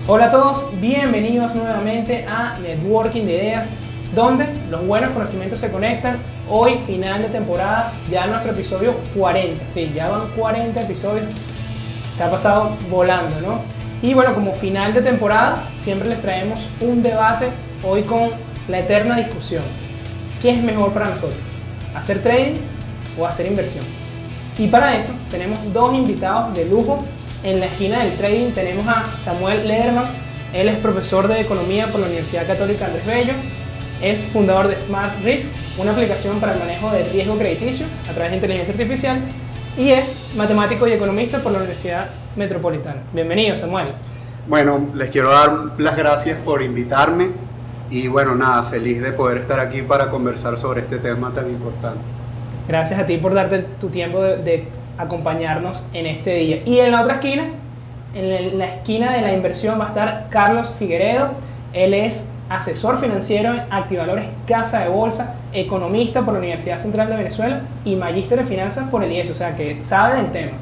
Hola a todos, bienvenidos nuevamente a Networking de Ideas, donde los buenos conocimientos se conectan. Hoy, final de temporada, ya nuestro episodio 40. Sí, ya van 40 episodios. Se ha pasado volando, ¿no? Y bueno, como final de temporada, siempre les traemos un debate, hoy con la eterna discusión. ¿Qué es mejor para nosotros? ¿Hacer trading o hacer inversión? Y para eso tenemos dos invitados de lujo. En la esquina del trading tenemos a Samuel Lederman. Él es profesor de economía por la Universidad Católica Andrés Bello. Es fundador de Smart Risk, una aplicación para el manejo de riesgo crediticio a través de inteligencia artificial. Y es matemático y economista por la Universidad Metropolitana. Bienvenido, Samuel. Bueno, les quiero dar las gracias por invitarme. Y bueno, nada, feliz de poder estar aquí para conversar sobre este tema tan importante. Gracias a ti por darte tu tiempo de acompañarnos en este día. Y en la otra esquina, en la esquina de la inversión, va a estar Carlos Figueredo. Él es asesor financiero en Activalores Casa de Bolsa, economista por la Universidad Central de Venezuela y magíster en finanzas por el IES, o sea que sabe del tema.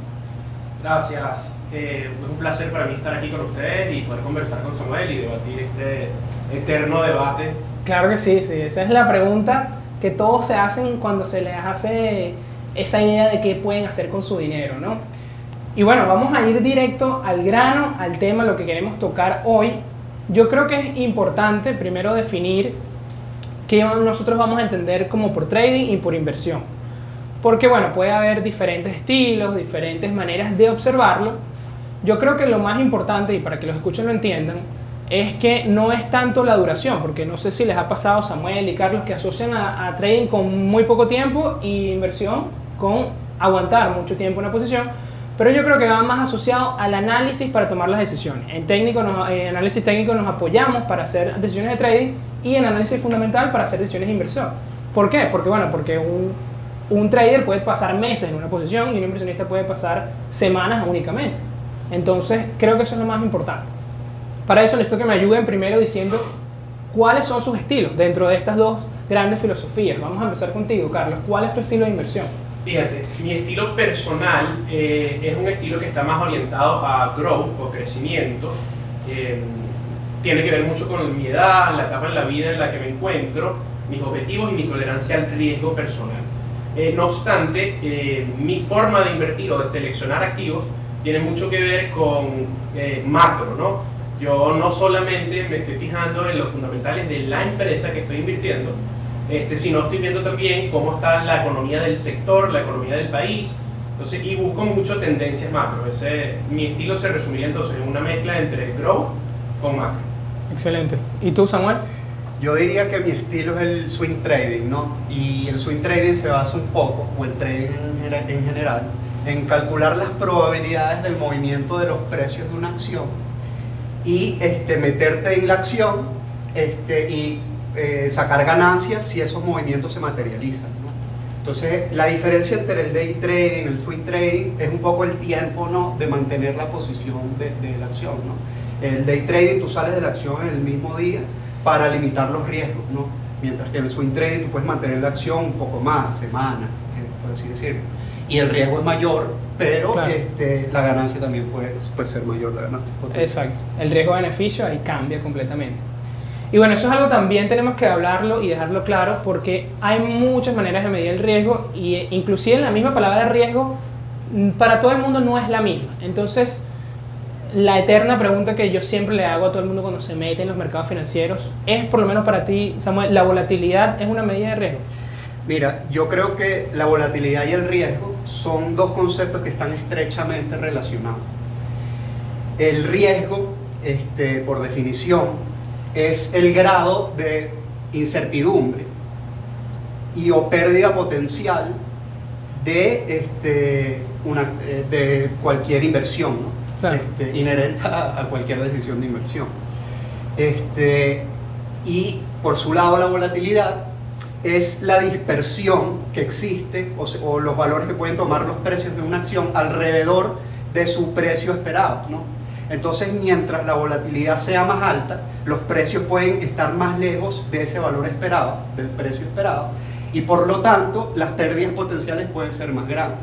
Gracias, es un placer para mí estar aquí con ustedes y poder conversar con Samuel y debatir este eterno debate. Claro que sí, esa es la pregunta que todos se hacen cuando se les hace esa idea de qué pueden hacer con su dinero, ¿no? Y bueno, vamos a ir directo al grano, al tema, lo que queremos tocar hoy. Yo creo que es importante primero definir qué nosotros vamos a entender como por trading y por inversión. Porque bueno, puede haber diferentes estilos, diferentes maneras de observarlo. Yo creo que lo más importante, y para que los escuchen lo entiendan, es que no es tanto la duración, porque no sé si les ha pasado, Samuel y Carlos, que asocian a trading con muy poco tiempo y inversión con aguantar mucho tiempo una posición, pero yo creo que va más asociado al análisis para tomar las decisiones. En análisis técnico nos apoyamos para hacer decisiones de trading y en análisis fundamental para hacer decisiones de inversión. ¿Por qué? Porque un trader puede pasar meses en una posición y un inversionista puede pasar semanas únicamente. Entonces creo que eso es lo más importante. Para eso necesito que me ayuden primero diciendo cuáles son sus estilos dentro de estas dos grandes filosofías. Vamos a empezar contigo, Carlos. ¿Cuál es tu estilo de inversión? Fíjate, mi estilo personal es un estilo que está más orientado a growth o crecimiento. Tiene que ver mucho con mi edad, la etapa en la vida en la que me encuentro, mis objetivos y mi tolerancia al riesgo personal. No obstante, mi forma de invertir o de seleccionar activos tiene mucho que ver con macro, ¿no? Yo no solamente me estoy fijando en los fundamentales de la empresa que estoy invirtiendo, sino estoy viendo también cómo está la economía del sector, la economía del país, entonces, y busco mucho tendencias macro. Mi estilo se resumiría entonces en una mezcla entre growth con macro. Excelente. ¿Y tú, Samuel? Yo diría que mi estilo es el swing trading, ¿no? Y el swing trading se basa un poco, o el trading en general, en calcular las probabilidades del movimiento de los precios de una acción y meterte en la acción y sacar ganancias si esos movimientos se materializan, ¿no? Entonces, la diferencia entre el day trading y el swing trading es un poco el tiempo, ¿no?, de mantener la posición de la acción, ¿no? El day trading tú sales de la acción en el mismo día para limitar los riesgos, ¿no? Mientras que en el swing trading tú puedes mantener la acción un poco más, semanas, por así decirlo. Y el riesgo es mayor, pero claro, la ganancia también puede ser mayor, la ganancia. Exacto. El riesgo-beneficio ahí cambia completamente. Y bueno, eso es algo también tenemos que hablarlo y dejarlo claro, porque hay muchas maneras de medir el riesgo y inclusive la misma palabra riesgo para todo el mundo no es la misma. Entonces, la eterna pregunta que yo siempre le hago a todo el mundo cuando se mete en los mercados financieros es, por lo menos para ti, Samuel, ¿la volatilidad es una medida de riesgo? Mira, yo creo que la volatilidad y el riesgo son dos conceptos que están estrechamente relacionados. El riesgo, por definición, es el grado de incertidumbre y o pérdida potencial de cualquier inversión, ¿no? Claro. Inherente a cualquier decisión de inversión. Y por su lado, la volatilidad es la dispersión que existe o los valores que pueden tomar los precios de una acción alrededor de su precio esperado, ¿no? Entonces, mientras la volatilidad sea más alta, los precios pueden estar más lejos de ese valor esperado, del precio esperado, y por lo tanto, las pérdidas potenciales pueden ser más grandes.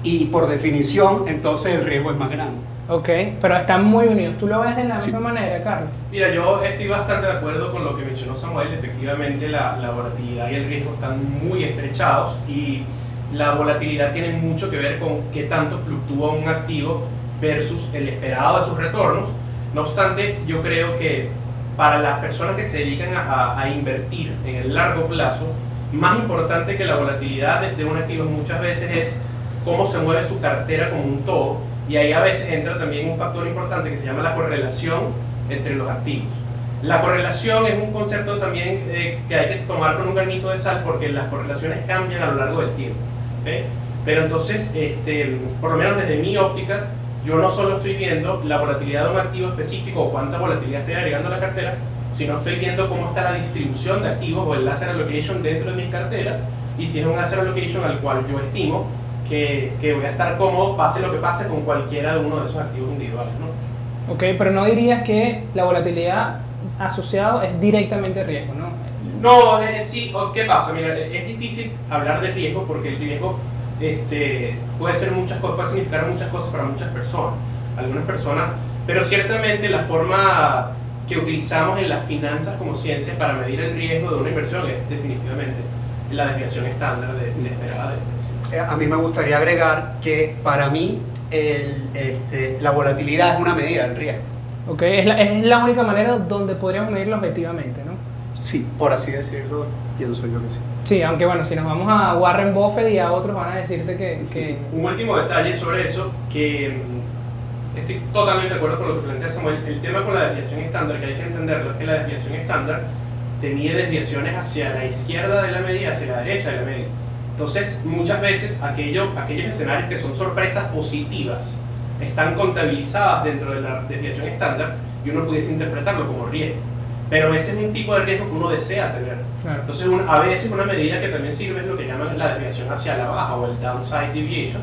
Y por definición, entonces el riesgo es más grande. Ok, pero están muy unidos. ¿Tú lo ves de la Sí. misma manera, Carlos? Mira, yo estoy bastante de acuerdo con lo que mencionó Samuel. Efectivamente, la volatilidad y el riesgo están muy estrechados y la volatilidad tiene mucho que ver con qué tanto fluctúa un activo versus el esperado de sus retornos. No obstante, yo creo que para las personas que se dedican a invertir en el largo plazo, más importante que la volatilidad de un activo muchas veces es cómo se mueve su cartera como un todo. Y ahí a veces entra también un factor importante que se llama la correlación entre los activos. La correlación es un concepto también que hay que tomar con un granito de sal porque las correlaciones cambian a lo largo del tiempo. ¿Okay? Pero entonces, por lo menos desde mi óptica, yo no solo estoy viendo la volatilidad de un activo específico o cuánta volatilidad estoy agregando a la cartera, sino estoy viendo cómo está la distribución de activos o el asset allocation dentro de mi cartera y si es un asset allocation al cual yo estimo que voy a estar cómodo, pase lo que pase con cualquiera de uno de esos activos individuales, ¿no? Ok, pero no dirías que la volatilidad asociada es directamente riesgo, ¿no? No, sí, ¿qué pasa? Mira, es difícil hablar de riesgo porque el riesgo puede ser muchas cosas, puede significar muchas cosas para muchas personas, algunas personas, pero ciertamente la forma que utilizamos en las finanzas como ciencia para medir el riesgo de una inversión es definitivamente la desviación estándar de esperada de inversión. A mí me gustaría agregar que para mí la volatilidad es una medida del riesgo. Ok, es la única manera donde podríamos medirlo objetivamente, ¿no? Sí, por así decirlo, pienso yo que sí. Sí, aunque bueno, si nos vamos a Warren Buffett y a otros van a decirte que Un último detalle sobre eso, que estoy totalmente de acuerdo con lo que plantea Samuel. El tema con la desviación estándar, que hay que entenderlo, es que la desviación estándar te mide desviaciones hacia la izquierda de la media y hacia la derecha de la media. Entonces, muchas veces aquellos escenarios que son sorpresas positivas están contabilizadas dentro de la desviación estándar y uno pudiese interpretarlo como riesgo. Pero ese es un tipo de riesgo que uno desea tener. Claro. Entonces, a veces una medida que también sirve es lo que llaman la desviación hacia la baja o el downside deviation.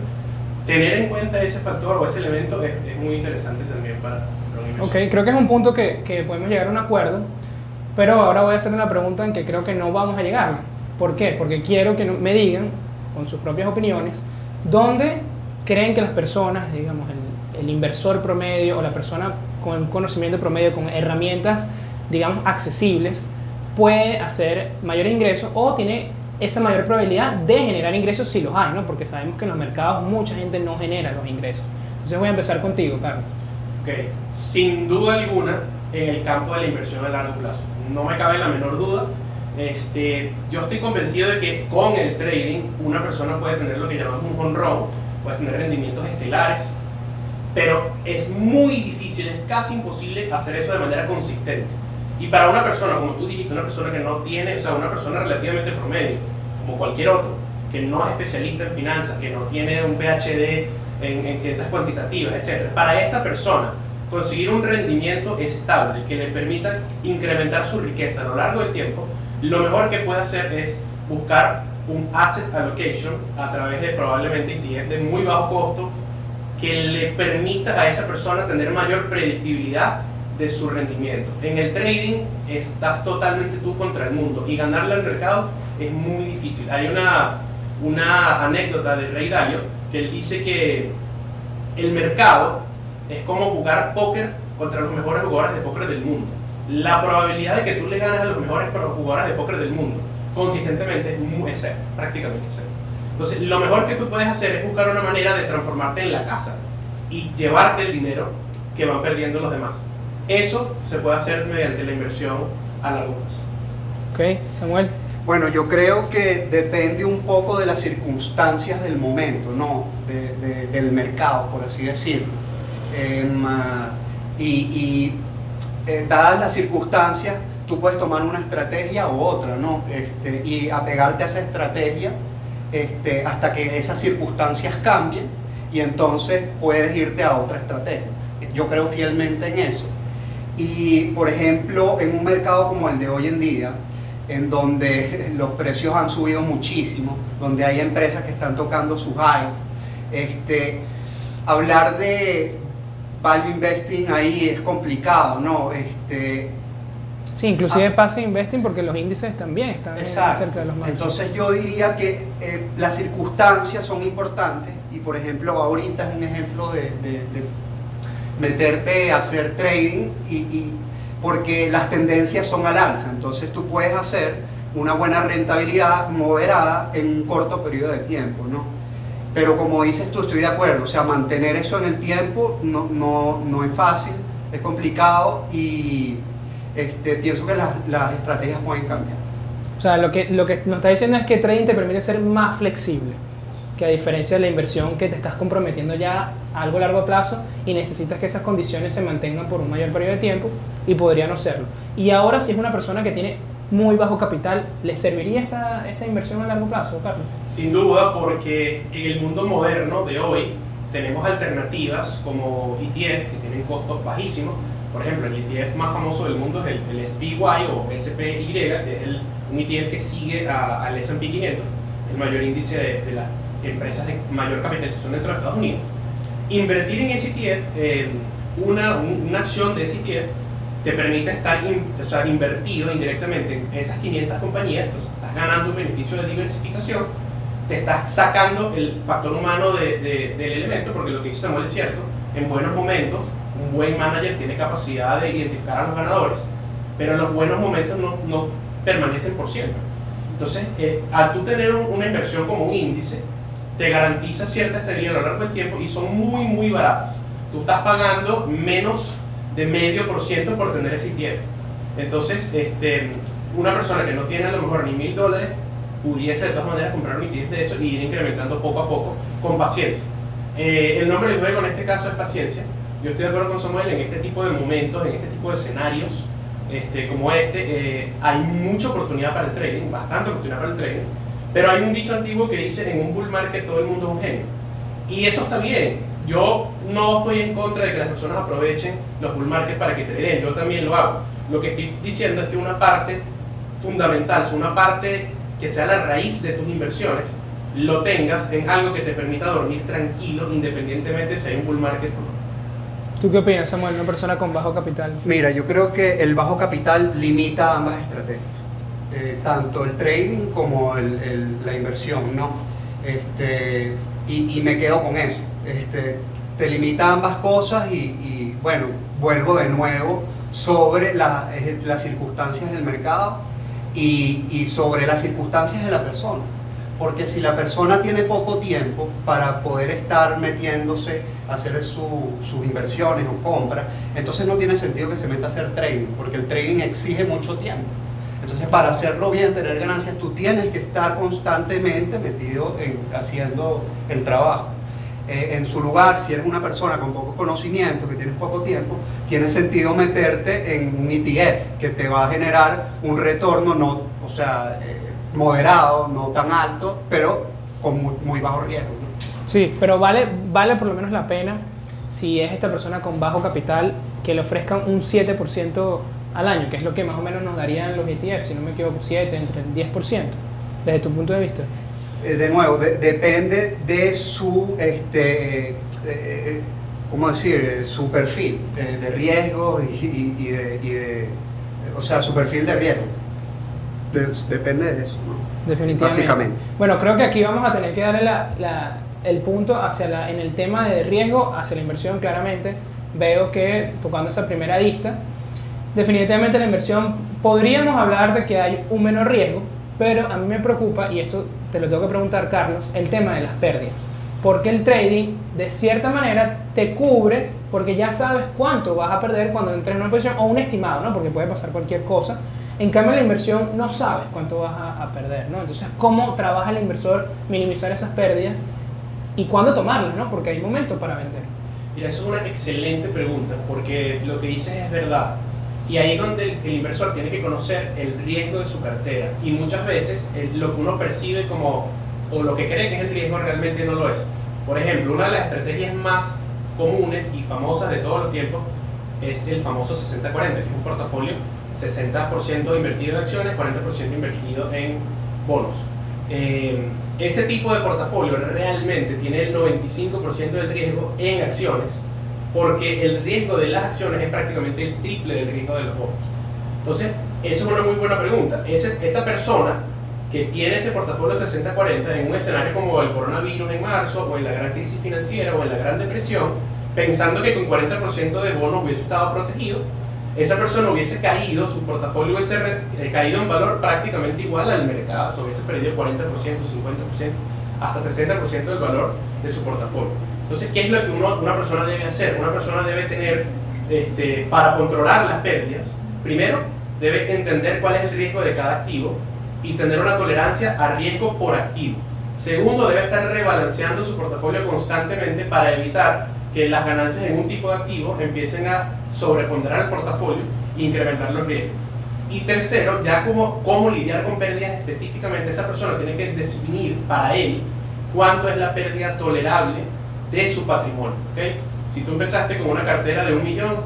Tener en cuenta ese factor o ese elemento es muy interesante también para una inversión. Ok, creo que es un punto que podemos llegar a un acuerdo, pero ahora voy a hacer una pregunta en que creo que no vamos a llegar. ¿Por qué? Porque quiero que me digan, con sus propias opiniones, dónde creen que las personas, digamos, el inversor promedio o la persona con conocimiento promedio, con herramientas, digamos, accesibles, puede hacer mayores ingresos o tiene esa mayor probabilidad de generar ingresos si los hay, ¿no? Porque sabemos que en los mercados mucha gente no genera los ingresos. Entonces voy a empezar contigo, Carlos. Ok, sin duda alguna en el campo de la inversión a largo plazo. No me cabe la menor duda. Yo estoy convencido de que con el trading una persona puede tener lo que llamamos un home run, puede tener rendimientos estelares, pero es muy difícil, es casi imposible hacer eso de manera consistente. Y para una persona, como tú dijiste, una persona que no tiene, o sea, una persona relativamente promedio, como cualquier otro, que no es especialista en finanzas, que no tiene un PhD en ciencias cuantitativas, etc. Para esa persona, conseguir un rendimiento estable que le permita incrementar su riqueza a lo largo del tiempo, lo mejor que puede hacer es buscar un asset allocation a través de probablemente ETF de muy bajo costo que le permita a esa persona tener mayor predictibilidad de su rendimiento. En el trading estás totalmente tú contra el mundo y ganarle al mercado es muy difícil. Hay una anécdota de Ray Dalio que él dice que el mercado es como jugar póker contra los mejores jugadores de póker del mundo. La probabilidad de que tú le ganes a los mejores jugadores de póker del mundo consistentemente es cero, prácticamente cero. Entonces, lo mejor que tú puedes hacer es buscar una manera de transformarte en la casa y llevarte el dinero que van perdiendo los demás. Eso se puede hacer mediante la inversión a largo plazo. Ok, Samuel. Bueno, yo creo que depende un poco de las circunstancias del momento, ¿no? Del mercado, por así decirlo. Dadas las circunstancias, tú puedes tomar una estrategia u otra, ¿no? Y apegarte a esa estrategia hasta que esas circunstancias cambien y entonces puedes irte a otra estrategia. Yo creo fielmente en eso. Y, por ejemplo, en un mercado como el de hoy en día, en donde los precios han subido muchísimo, donde hay empresas que están tocando sus highs, hablar de value investing ahí es complicado, ¿no? Sí, inclusive passive investing porque los índices también están cerca de los máximos. Entonces yo diría que las circunstancias son importantes y, por ejemplo, ahorita es un ejemplo meterte a hacer trading porque las tendencias son al alza, entonces tú puedes hacer una buena rentabilidad moderada en un corto periodo de tiempo, ¿no? Pero como dices tú, estoy de acuerdo, o sea, mantener eso en el tiempo no es fácil, es complicado y pienso que las estrategias pueden cambiar. O sea, lo que nos está diciendo es que trading te permite ser más flexible, que a diferencia de la inversión que te estás comprometiendo ya a algo largo plazo y necesitas que esas condiciones se mantengan por un mayor periodo de tiempo y podría no serlo. Y ahora, si es una persona que tiene muy bajo capital, ¿le serviría esta inversión a largo plazo, Carlos? Sin duda, porque en el mundo moderno de hoy tenemos alternativas como ETF que tienen costos bajísimos. Por ejemplo, el ETF más famoso del mundo es el SPY o SPY, que es un ETF que sigue al S&P 500, el mayor índice de las empresas de mayor capitalización dentro de Estados Unidos. Invertir en ese ETF, una acción de ese ETF, te permite estar invertido indirectamente en esas 500 compañías, entonces estás ganando un beneficio de diversificación, te estás sacando el factor humano del elemento, porque lo que dice Samuel es cierto, en buenos momentos un buen manager tiene capacidad de identificar a los ganadores, pero los buenos momentos no permanecen por siempre. Entonces, al tú tener una inversión como un índice, te garantiza cierta estabilidad a lo largo del tiempo y son muy baratas. Tú estás pagando menos de 0,5% por tener ese ETF. Entonces, una persona que no tiene a lo mejor ni $1,000 pudiese de todas maneras comprar un ETF de eso y ir incrementando poco a poco con paciencia. El nombre del juego en este caso es paciencia. Yo estoy de acuerdo con Samuel en este tipo de momentos, en este tipo de escenarios como hay mucha oportunidad para el trading, bastante oportunidad para el trading, pero hay un dicho antiguo que dice: en un bull market todo el mundo es un genio. Y eso está bien. Yo no estoy en contra de que las personas aprovechen los bull markets para que traden, yo también lo hago. Lo que estoy diciendo es que una parte fundamental, una parte que sea la raíz de tus inversiones, lo tengas en algo que te permita dormir tranquilo independientemente si hay un bull market o no. ¿Tú qué opinas, Samuel, una persona con bajo capital? Mira, yo creo que el bajo capital limita ambas estrategias, tanto el trading como la inversión, ¿no? Y me quedo con eso. Te limita ambas cosas y bueno, vuelvo de nuevo sobre las circunstancias del mercado y sobre las circunstancias de la persona. Porque si la persona tiene poco tiempo para poder estar metiéndose a hacer sus inversiones o compras, entonces no tiene sentido que se meta a hacer trading, porque el trading exige mucho tiempo. Entonces, para hacerlo bien, tener ganancias, tú tienes que estar constantemente metido haciendo el trabajo. En su lugar, si eres una persona con poco conocimiento, que tienes poco tiempo, tiene sentido meterte en un ETF que te va a generar un retorno moderado, no tan alto, pero con muy bajo riesgo, ¿no? Sí, pero vale por lo menos la pena, si es esta persona con bajo capital, que le ofrezcan un 7% al año, que es lo que más o menos nos darían los ETF, si no me equivoco, 7, entre el 10%, desde tu punto de vista. De nuevo, depende de su, ¿cómo decir? Su perfil de riesgo o sea, su perfil de riesgo. Depende de eso, ¿no? Definitivamente. Básicamente. Bueno, creo que aquí vamos a tener que darle el punto en el tema de riesgo hacia la inversión. Claramente veo que, tocando esa primera lista, definitivamente la inversión, podríamos hablar de que hay un menor riesgo, pero a mí me preocupa, y esto te lo tengo que preguntar, Carlos, el tema de las pérdidas. Porque el trading, de cierta manera, te cubre, porque ya sabes cuánto vas a perder cuando entres en una posición, o un estimado, ¿no? Porque puede pasar cualquier cosa. En cambio, la inversión no sabes cuánto vas a perder, ¿no? Entonces, ¿cómo trabaja el inversor minimizar esas pérdidas y cuándo tomarlas, ¿no? Porque hay momentos para vender. Mira, eso es una excelente pregunta, porque lo que dices es verdad. Y ahí es donde el inversor tiene que conocer el riesgo de su cartera. Y muchas veces lo que uno percibe como, o lo que cree que es el riesgo, realmente no lo es. Por ejemplo, una de las estrategias más comunes y famosas de todos los tiempos es el famoso 60-40, que es un portafolio 60% invertido en acciones, 40% invertido en bonos. Ese tipo de portafolio realmente tiene el 95% del riesgo en acciones, porque el riesgo de las acciones es prácticamente el triple del riesgo de los bonos. Entonces, esa es una muy buena pregunta. Esa persona que tiene ese portafolio 60-40 en un escenario como el coronavirus en marzo, o en la gran crisis financiera, o en la gran depresión, pensando que con 40% de bono hubiese estado protegido, esa persona hubiese caído, su portafolio hubiese caído en valor prácticamente igual al mercado, o sea, hubiese perdido 40%, 50%, hasta 60% del valor de su portafolio. Entonces, ¿qué es lo que una persona debe hacer? Una persona debe tener, para controlar las pérdidas, primero, debe entender cuál es el riesgo de cada activo y tener una tolerancia a riesgo por activo. Segundo, debe estar rebalanceando su portafolio constantemente para evitar que las ganancias en un tipo de activo empiecen a sobreponderar el portafolio e incrementar los riesgos. Y tercero, ya cómo lidiar con pérdidas específicamente, esa persona tiene que definir para él cuánto es la pérdida tolerable de su patrimonio. ¿Okay? Si tú empezaste con una cartera de $1 millón,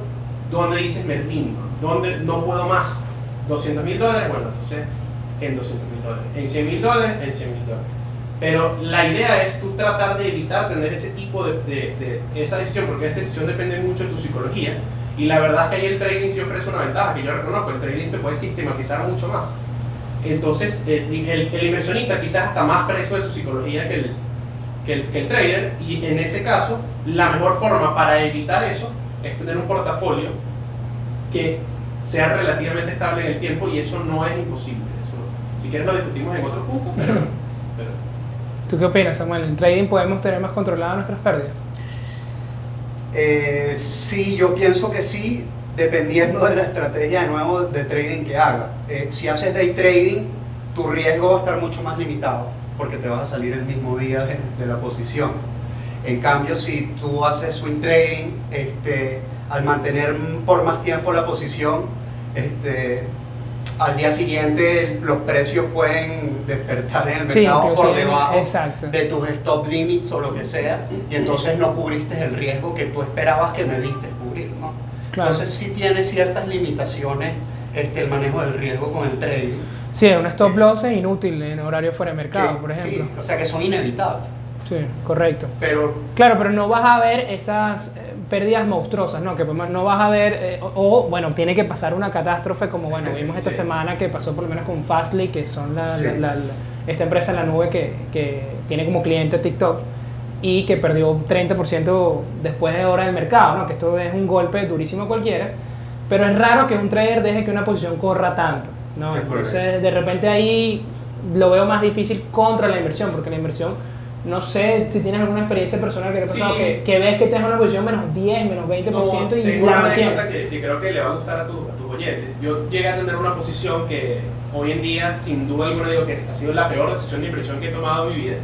¿dónde dices me rindo? ¿Dónde no puedo más? $200,000, bueno, entonces en $200,000, en $100,000, en $100,000. Pero la idea es tú tratar de evitar tener ese tipo de esa decisión, porque esa decisión depende mucho de tu psicología. Y la verdad es que ahí el trading sí ofrece una ventaja, que yo reconozco, el trading se puede sistematizar mucho más. Entonces, el inversionista quizás está más preso de su psicología que el trader, y en ese caso, la mejor forma para evitar eso es tener un portafolio que sea relativamente estable en el tiempo, y eso no es imposible. Eso, si quieres lo discutimos en otro punto, pero ¿Tú qué opinas, Samuel? ¿En trading podemos tener más controladas nuestras pérdidas? Sí, yo pienso que sí, dependiendo de la estrategia de nuevo de trading que haga. Si haces day trading, tu riesgo va a estar mucho más limitado, porque te vas a salir el mismo día de la posición. En cambio, si tú haces swing trading, al mantener por más tiempo la posición, al día siguiente los precios pueden despertar en el mercado por debajo de tus stop limits o lo que sea, y entonces no cubriste el riesgo que tú esperabas que debiste cubrir, ¿no? Claro. Entonces sí tiene ciertas limitaciones el manejo del riesgo con el trading. Sí, un stop loss es inútil en horario fuera de mercado, por ejemplo. Sí, o sea que son inevitables. Sí, correcto. Claro, pero no vas a ver esas pérdidas monstruosas, ¿no? Que no vas a ver, bueno, tiene que pasar una catástrofe como, bueno, vimos esta semana que pasó por lo menos con Fastly, que son esta empresa en la nube que tiene como cliente TikTok y que perdió 30% después de hora del mercado, ¿no? Que esto es un golpe durísimo a cualquiera, pero es raro que un trader deje que una posición corra tanto, ¿no? Entonces, de repente ahí lo veo más difícil contra la inversión, porque la inversión, no sé si tienes alguna experiencia personal que te ha pasado, que ves que tienes una posición menos 10, menos 20% no, y tengo la una mantienes. anécdota que creo que le va a gustar a tus oyentes. Yo llegué a tener una posición que hoy en día, sin duda alguna, digo que ha sido la peor decisión de inversión que he tomado en mi vida.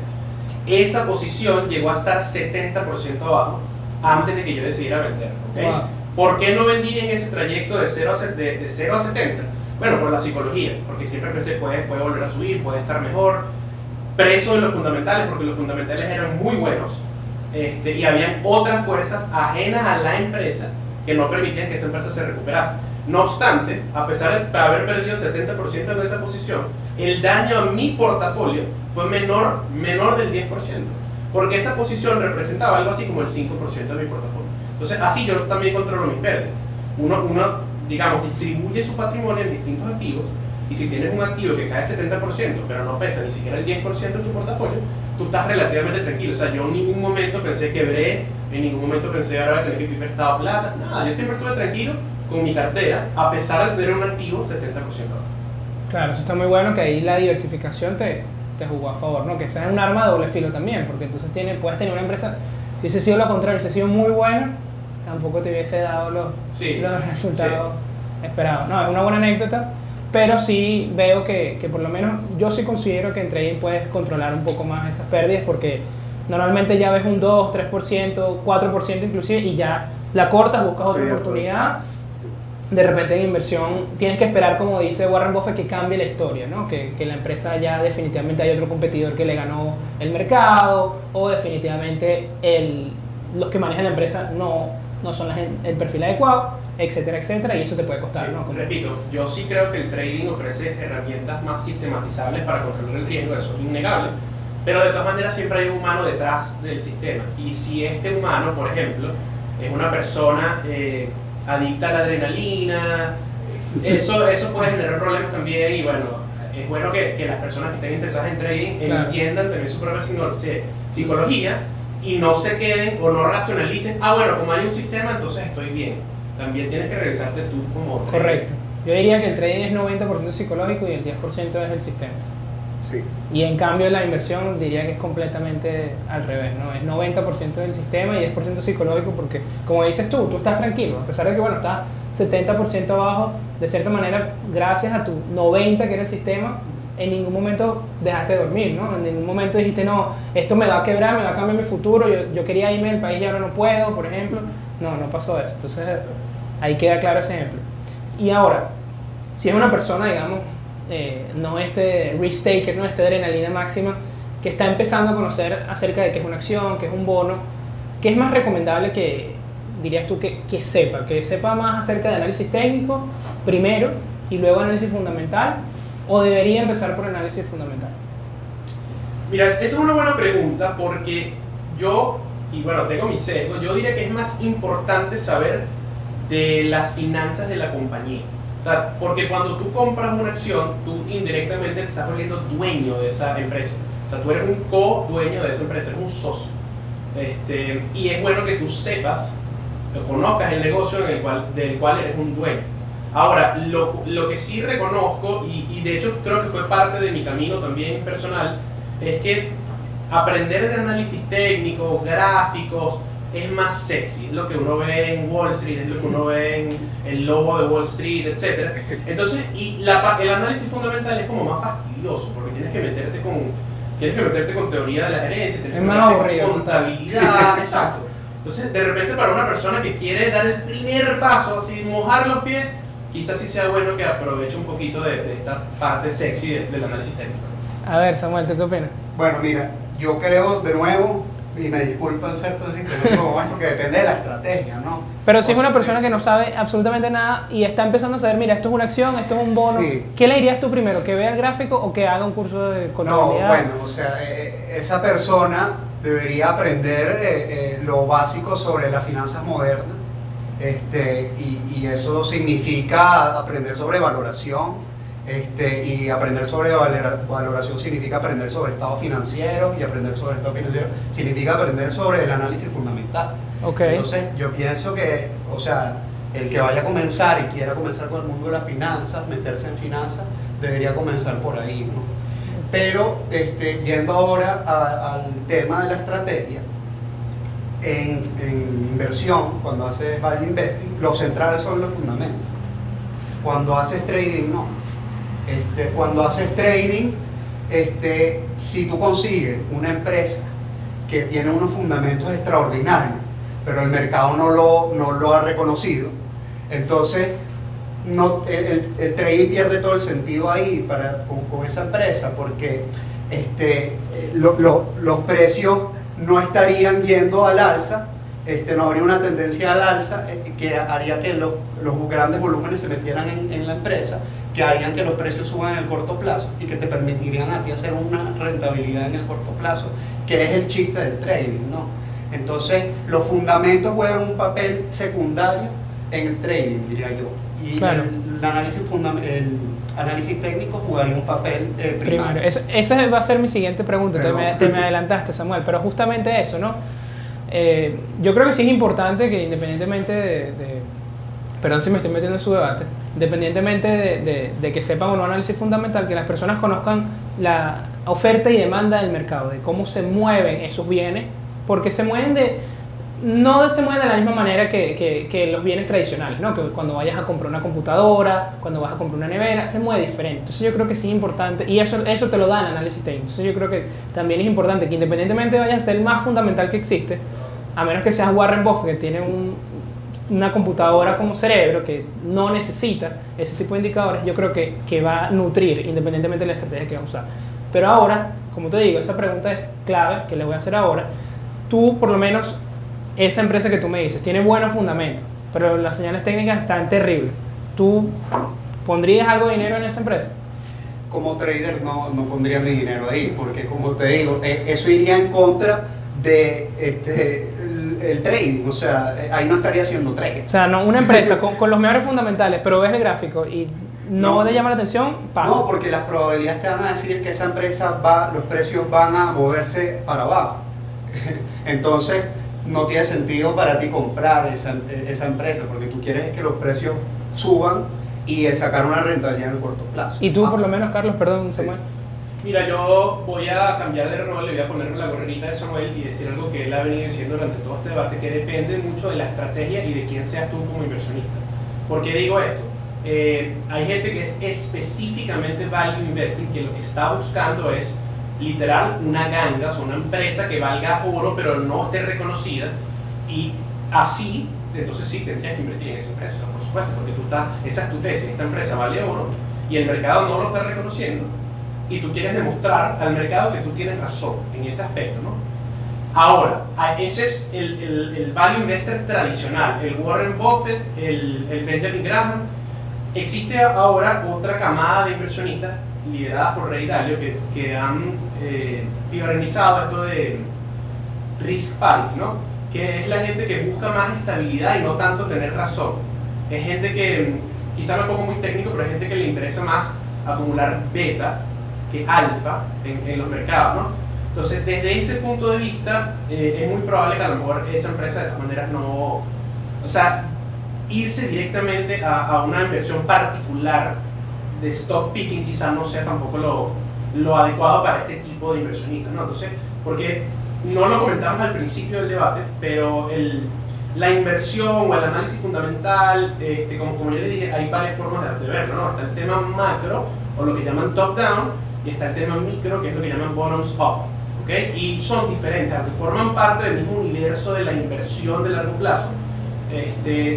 Esa posición llegó a estar 70% abajo antes de que yo decidiera vender. ¿Okay? Wow. ¿Por qué no vendí en ese trayecto de 0 a 70? Bueno, por la psicología, porque siempre pensé puede volver a subir, puede estar mejor. Preso de los fundamentales, porque los fundamentales eran muy buenos, y habían otras fuerzas ajenas a la empresa que no permitían que esa empresa se recuperase. No obstante, a pesar de haber perdido 70% en esa posición, el daño a mi portafolio fue menor del 10%, porque esa posición representaba algo así como el 5% de mi portafolio. Entonces, así yo también controlo mis pérdidas. Uno, digamos, distribuye su patrimonio en distintos activos, y si tienes un activo que cae 70%, pero no pesa ni siquiera el 10% de tu portafolio, tú estás relativamente tranquilo. O sea, yo en ningún momento pensé quebré, en ningún momento pensé ahora tener que pedir prestado plata, nada. Yo siempre estuve tranquilo con mi cartera, a pesar de tener un activo 70% abajo. Claro, eso está muy bueno, que ahí la diversificación te jugó a favor, ¿no? Que sea un arma de doble filo también, porque entonces puedes tener una empresa, si hubiese sido lo contrario, si hubiese sido muy buena, tampoco te hubiese dado los resultados esperados. No, es una buena anécdota. Pero sí veo que por lo menos yo sí considero que en trading puedes controlar un poco más esas pérdidas, porque normalmente ya ves un 2, 3%, 4% inclusive, y ya la cortas, buscas otra oportunidad. De repente en inversión tienes que esperar, como dice Warren Buffett, que cambie la historia, ¿no? Que la empresa ya definitivamente hay otro competidor que le ganó el mercado, o definitivamente los que manejan la empresa no son el perfil adecuado, etcétera, etcétera, y eso te puede costar, sí, ¿no? Repito, yo sí creo que el trading ofrece herramientas más sistematizables para controlar el riesgo, eso es innegable, pero de todas maneras siempre hay un humano detrás del sistema, y si este humano, por ejemplo, es una persona adicta a la adrenalina, eso puede generar problemas también, y bueno, es bueno que las personas que estén interesadas en trading entiendan también su propia psicología y no se queden o no racionalicen, bueno, como hay un sistema, entonces estoy bien. También tienes que revisarte tú como trader. Correcto. Yo diría que el trading es 90% psicológico y el 10% es el sistema. Sí. Y en cambio la inversión diría que es completamente al revés, ¿no? Es 90% del sistema y 10% psicológico porque, como dices tú estás tranquilo, a pesar de que, bueno, estás 70% abajo, de cierta manera, gracias a tu 90% que era el sistema, en ningún momento dejaste de dormir, ¿no? En ningún momento dijiste, no, esto me va a quebrar, me va a cambiar mi futuro, yo quería irme del país y ahora no puedo, por ejemplo. No pasó eso. Entonces, ahí queda claro ese ejemplo. Y ahora, si es una persona, digamos, no este risk taker, no este adrenalina máxima, que está empezando a conocer acerca de qué es una acción, qué es un bono, ¿qué es más recomendable que, dirías tú, que sepa más acerca de análisis técnico primero y luego análisis fundamental, o debería empezar por análisis fundamental? Mira, esa es una buena pregunta porque yo, y bueno, tengo mi sesgo, yo diría que es más importante saber de las finanzas de la compañía. O sea, porque cuando tú compras una acción, tú indirectamente te estás volviendo dueño de esa empresa. O sea, tú eres un co-dueño de esa empresa, eres un socio. Y es bueno que tú sepas, conozcas el negocio del cual eres un dueño. Ahora, lo que sí reconozco, y de hecho creo que fue parte de mi camino también personal, es que aprender de análisis técnico, gráficos, es más sexy, es lo que uno ve en Wall Street, es lo que uno ve en el logo de Wall Street, etc. Entonces, el análisis fundamental es como más fastidioso, porque tienes que meterte con teoría de la gerencia, tienes Es que más meterte aburrido, con contabilidad, exacto. Entonces, de repente para una persona que quiere dar el primer paso, así mojar los pies, quizás sí sea bueno que aproveche un poquito de esta parte sexy del análisis técnico. A ver, Samuel, ¿tú qué opinas? Bueno, mira, yo creo de nuevo, y me disculpan ser tan sistemático como esto, que depende de la estrategia, ¿no? Pero si es una persona que no sabe absolutamente nada y está empezando a saber, mira, esto es una acción, esto es un bono, Sí. ¿qué le dirías tú primero? ¿Que vea el gráfico o que haga un curso de No, contabilidad? bueno, o sea, esa persona debería aprender lo básico sobre las finanzas modernas, y eso significa aprender sobre valoración, y aprender sobre valoración significa aprender sobre estado financiero, y aprender sobre estado financiero significa aprender sobre el análisis fundamental. Okay. Entonces, yo pienso que, o sea, el que vaya a comenzar y quiera comenzar con el mundo de las finanzas, meterse en finanzas, debería comenzar por ahí, ¿no? Pero, yendo ahora al tema de la estrategia, en inversión, cuando haces value investing, lo central son los fundamentos. Cuando haces trading, no. Cuando haces trading, si tú consigues una empresa que tiene unos fundamentos extraordinarios, pero el mercado no lo ha reconocido, entonces el trading pierde todo el sentido ahí con esa empresa, porque los precios no estarían yendo al alza, no habría una tendencia al alza que haría que los grandes volúmenes se metieran en la empresa, que harían que los precios suban en el corto plazo y que te permitirían a ti hacer una rentabilidad en el corto plazo, que es el chiste del trading, ¿no? Entonces, los fundamentos juegan un papel secundario en el trading, diría yo, y claro, el análisis técnico jugaría un papel primario. Esa va a ser mi siguiente pregunta, te me adelantaste, Samuel, pero justamente eso, ¿no? Yo creo que sí es importante que independientemente perdón si me estoy metiendo en su debate, independientemente de que sepan o no análisis fundamental, que las personas conozcan la oferta y demanda del mercado, de cómo se mueven esos bienes, porque no se mueven de la misma manera que los bienes tradicionales, ¿no? Que cuando vayas a comprar una computadora, cuando vas a comprar una nevera, se mueve diferente. Entonces yo creo que sí es importante, y eso te lo da el análisis técnico. Entonces yo creo que también es importante que independientemente vayas a ser el más fundamental que existe, a menos que seas Warren Buffett, que tiene una computadora como cerebro que no necesita ese tipo de indicadores, yo creo que va a nutrir independientemente de la estrategia que vas a usar. Pero ahora, como te digo, esa pregunta es clave, que le voy a hacer ahora. Tú, por lo menos, esa empresa que tú me dices, tiene buenos fundamentos, pero las señales técnicas están terribles. ¿Tú pondrías algo de dinero en esa empresa? Como trader no pondría mi dinero ahí, porque como te digo, eso iría en contra de el trading, o sea, ahí no estaría haciendo trading. O sea, no, una empresa con los mejores fundamentales, pero ves el gráfico y no te llama la atención, pasa. No, porque las probabilidades te van a decir que esa empresa los precios van a moverse para abajo. Entonces, no tiene sentido para ti comprar esa empresa, porque tú quieres que los precios suban y sacar una rentabilidad en el corto plazo. Y tú, por lo menos, Carlos, perdón, Sí. Samuel. Mira, yo voy a cambiar de rol, le voy a ponerme la gorrita de Samuel y decir algo que él ha venido diciendo durante todo este debate, que depende mucho de la estrategia y de quién seas tú como inversionista. ¿Por qué digo esto? Hay gente que es específicamente value investing, que lo que está buscando es literal una ganga, o sea, una empresa que valga oro pero no esté reconocida, y así, entonces sí tendrías que invertir en esa empresa, por supuesto, porque esa es tu tesis, esta empresa vale oro y el mercado no lo está reconociendo, y tú quieres demostrar al mercado que tú tienes razón en ese aspecto, ¿no? Ahora, ese es el value investor tradicional, el Warren Buffett, el Benjamin Graham. Existe ahora otra camada de inversionistas lideradas por Ray Dalio que han pionerizado esto de risk parity, ¿no? Que es la gente que busca más estabilidad y no tanto tener razón. Es gente que, quizá me pongo muy técnico, pero es gente que le interesa más acumular beta que alfa en los mercados, ¿no? Entonces, desde ese punto de vista, es muy probable que a lo mejor esa empresa de todas maneras no... O sea, irse directamente a una inversión particular de stock picking quizás no sea tampoco lo adecuado para este tipo de inversionistas, ¿no? Entonces, porque no lo comentamos al principio del debate, pero la inversión o el análisis fundamental, como yo les dije, hay varias formas de verlo, ¿no? Está el tema macro, o lo que llaman top-down, y está el tema micro, que es lo que llaman bottoms-up, ¿ok? Y son diferentes, aunque forman parte del mismo universo de la inversión de largo plazo,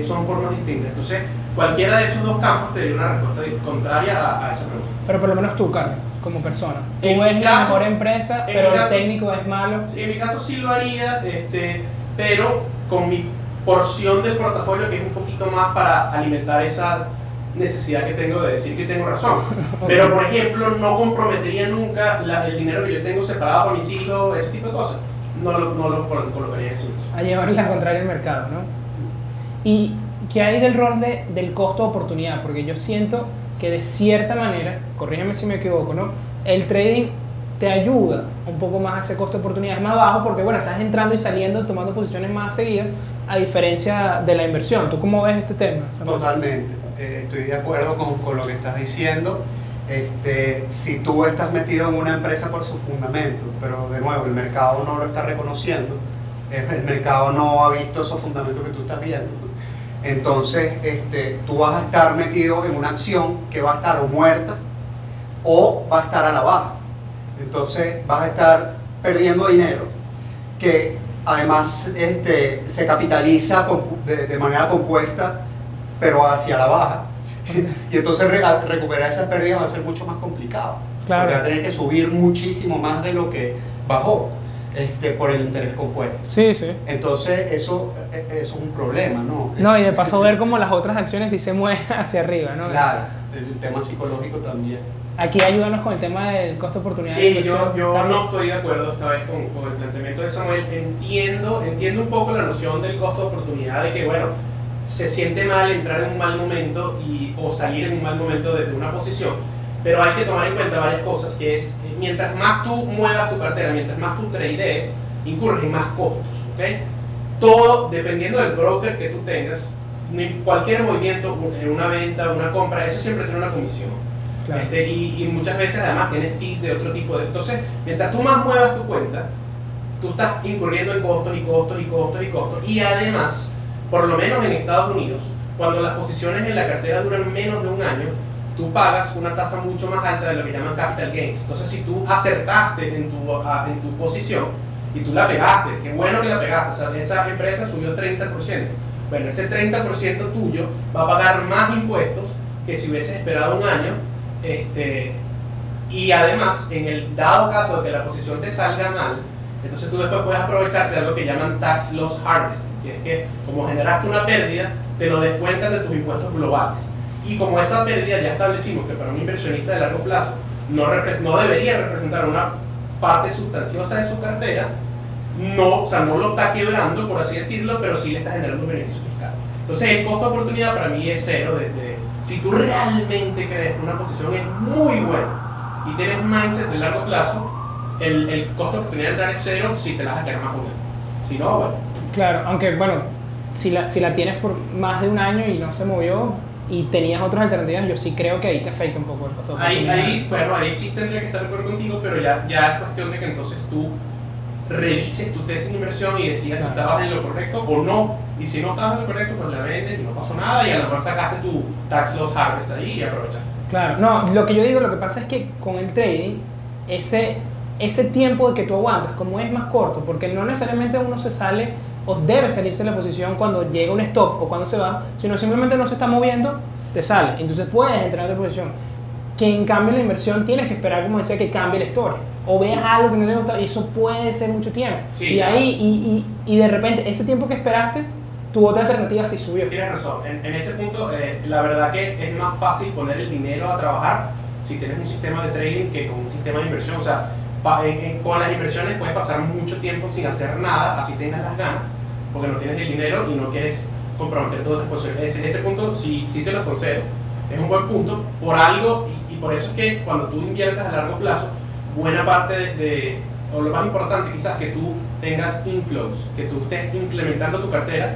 son formas distintas. Entonces, cualquiera de esos dos campos te dio una respuesta contraria a esa pregunta. Pero por lo menos tú, Carlos, como persona. Tú En ves mi la caso- mejor empresa, en pero mi el caso- técnico es malo. Sí, en mi caso sí lo haría, pero con mi porción del portafolio que es un poquito más para alimentar esa necesidad que tengo de decir que tengo razón. Pero, por ejemplo, no comprometería nunca el dinero que yo tengo separado para mis hijos, ese tipo de cosas. No lo colocaría en ese uso. A llevarle la contraria al mercado, ¿no? ¿Y qué hay del rol del costo de oportunidad? Porque yo siento que de cierta manera, corrígeme si me equivoco, ¿no? El trading te ayuda un poco más a ese costo de oportunidad, es más bajo porque, bueno, estás entrando y saliendo, tomando posiciones más seguidas, a diferencia de la inversión. ¿Tú cómo ves este tema, Samuel? Totalmente, estoy de acuerdo con lo que estás diciendo. Si tú estás metido en una empresa por su fundamento, pero de nuevo el mercado no lo está reconociendo, el mercado no ha visto esos fundamentos que tú estás viendo, entonces tú vas a estar metido en una acción que va a estar o muerta o va a estar a la baja. Entonces vas a estar perdiendo dinero que además se capitaliza de manera compuesta pero hacia la baja. Y entonces recuperar esas pérdidas va a ser mucho más complicado. Claro. Porque va a tener que subir muchísimo más de lo que bajó por el interés compuesto. Sí, sí. Entonces eso es un problema, ¿no? No, y de paso ver cómo las otras acciones sí se mueven hacia arriba, ¿no? Claro, el tema psicológico también. Aquí ayúdanos con el tema del costo de oportunidad. de Sí, inversión, yo Carlos. no estoy de acuerdo esta vez con el planteamiento de Samuel. Entiendo un poco la noción del costo de oportunidad, de que, bueno, se siente mal entrar en un mal momento o salir en un mal momento de una posición, pero hay que tomar en cuenta varias cosas, que es, mientras más tú muevas tu cartera, mientras más tú tradees, incurres en más costos, ¿ok? Todo, dependiendo del broker que tú tengas, cualquier movimiento, una venta, una compra, eso siempre tiene una comisión. Claro. Y muchas veces además tienes fees de otro tipo de... Entonces, mientras tú más muevas tu cuenta, tú estás incurriendo en costos y costos y costos y costos. Y además, por lo menos en Estados Unidos, cuando las posiciones en la cartera duran menos de un año, tú pagas una tasa mucho más alta de lo que llaman capital gains. Entonces, si tú acertaste en tu posición y tú la pegaste, qué bueno que la pegaste, o sea, esa empresa subió 30%. Bueno, ese 30% tuyo va a pagar más impuestos que si hubieses esperado un año. Y además, en el dado caso de que la posición te salga mal, entonces tú después puedes aprovecharte de algo que llaman tax loss harvesting, que es que como generaste una pérdida, te lo descuentan de tus impuestos globales. Y como esa pérdida ya establecimos que para un inversionista de largo plazo no debería representar una parte sustanciosa de su cartera, o sea, no lo está quebrando, por así decirlo, pero sí le está generando un beneficio fiscal. Entonces el costo de oportunidad para mí es cero. Si tú realmente crees que una posición es muy buena y tienes mindset de largo plazo, el costo de oportunidad de entrar es cero si te la vas a quedar más o menos. Si no, bueno. Claro, aunque bueno, si la tienes por más de un año y no se movió y tenías otras alternativas, yo sí creo que ahí te afecta un poco el costo de oportunidad. Ahí sí tendría que estar de acuerdo contigo, pero ya es cuestión de que entonces tú revises tu tesis de inversión y decidas si estabas en lo correcto o no. Y si no estabas en lo correcto, pues la vendes y no pasó nada y a lo mejor sacaste tu tax loss harvest ahí y aprovechaste. Claro, no, lo que yo digo, lo que pasa es que con el trading, ese tiempo de que tú aguantas, como es más corto, porque no necesariamente uno se sale o debe salirse de la posición cuando llega un stop o cuando se va, sino simplemente no se está moviendo, te sale. Entonces puedes entrar en la posición. Que en cambio en la inversión tienes que esperar, como decía, que cambie la historia. O veas algo que no te gusta y eso puede ser mucho tiempo. Sí, y ahí, y de repente, ese tiempo que esperaste, tu otra alternativa sí subió. Tienes razón, en ese punto la verdad que es más fácil poner el dinero a trabajar si tienes un sistema de trading que con un sistema de inversión. O sea, con las inversiones puedes pasar mucho tiempo sin hacer nada, así tengas las ganas, porque no tienes el dinero y no quieres comprometer todas tus posiciones. Ese punto sí se los concedo, es un buen punto por algo y por eso es que cuando tú inviertes a largo plazo, buena parte o lo más importante quizás que tú tengas inflows, que tú estés implementando tu cartera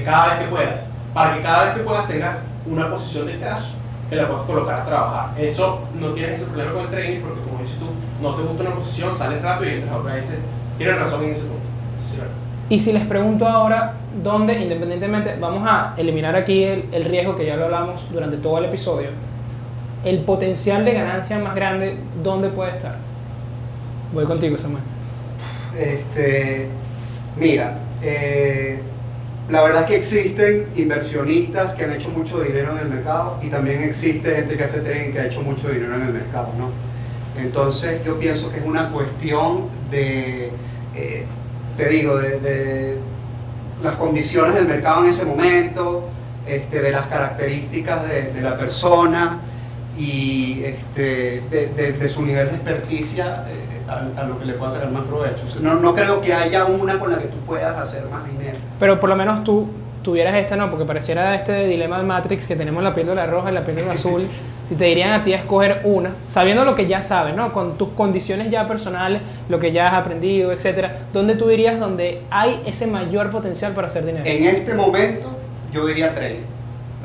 cada vez que puedas, para que cada vez que puedas tengas una posición de cash que la puedas colocar a trabajar. Eso no tienes ese problema con el trading porque como dices tú, no te gusta una posición, sales rápido y entras a otra vez. Tienes razón en ese punto. Sí, ¿verdad? Y si les pregunto ahora, ¿dónde, independientemente, vamos a eliminar aquí el riesgo que ya lo hablamos durante todo el episodio, el potencial de ganancia más grande, ¿dónde puede estar? Voy contigo, Samuel. Mira, la verdad es que existen inversionistas que han hecho mucho dinero en el mercado y también existe gente que hace trading que ha hecho mucho dinero en el mercado, ¿no? Entonces yo pienso que es una cuestión de, de las condiciones del mercado en ese momento, de las características de la persona y de su nivel de experticia a lo que le pueda sacar más provecho. No creo que haya una con la que tú puedas hacer más dinero. Pero por lo menos tú tuvieras no, porque pareciera este dilema de Matrix que tenemos la píldora roja y la píldora azul. Si te dirían a ti a escoger una, sabiendo lo que ya sabes, ¿no? Con tus condiciones ya personales, lo que ya has aprendido, etcétera, ¿dónde tú dirías donde hay ese mayor potencial para hacer dinero? En este momento, yo diría trading.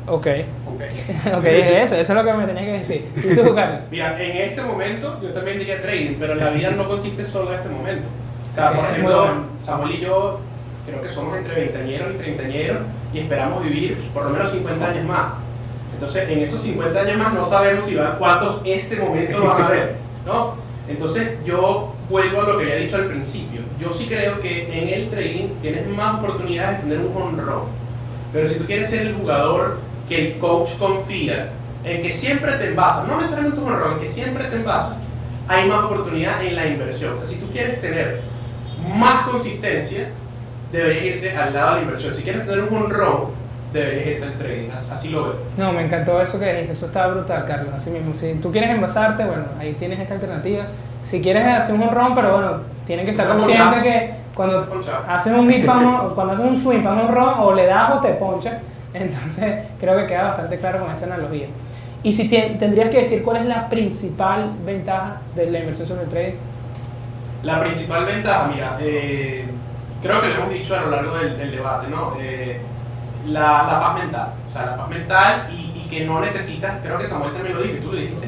Ok, eso es lo que me tenías que decir. ¿Y tú, Carlos? Mira, en este momento yo también diría trading, pero la vida no consiste solo en este momento. O sea, por Sí, ejemplo, Samuel y yo creo que somos entre veinteañeros y treintañeros y esperamos vivir por lo menos 50 años más. Entonces, en esos 50 años más no sabemos cuántos momento van a haber, ¿no? Entonces, yo vuelvo a lo que había dicho al principio. Yo sí creo que en el trading tienes más oportunidades de tener un home run. Pero si tú quieres ser el jugador que el coach confía, en que siempre te envasa, no necesariamente un home run, en que siempre te envasa, hay más oportunidad en la inversión. O sea, si tú quieres tener más consistencia, deberías irte al lado de la inversión. Si quieres tener un home run, deberías irte al trading. Así lo veo. No, me encantó eso que dijiste, eso estaba brutal, Carlos. Así mismo, si tú quieres envasarte, bueno, ahí tienes esta alternativa. Si quieres hacer un home run, pero bueno, tienen que estar conscientes que cuando haces un hit cuando haces un swing para un home run, o le das o te ponchas. Entonces, creo que queda bastante claro con esa analogía. Y si tendrías que decir cuál es la principal ventaja de la inversión sobre el trading. La principal ventaja, mira, creo que lo hemos dicho a lo largo del debate, ¿no? La paz mental. O sea, la paz mental y que no necesitas, creo que Samuel también lo dijo y tú lo dijiste,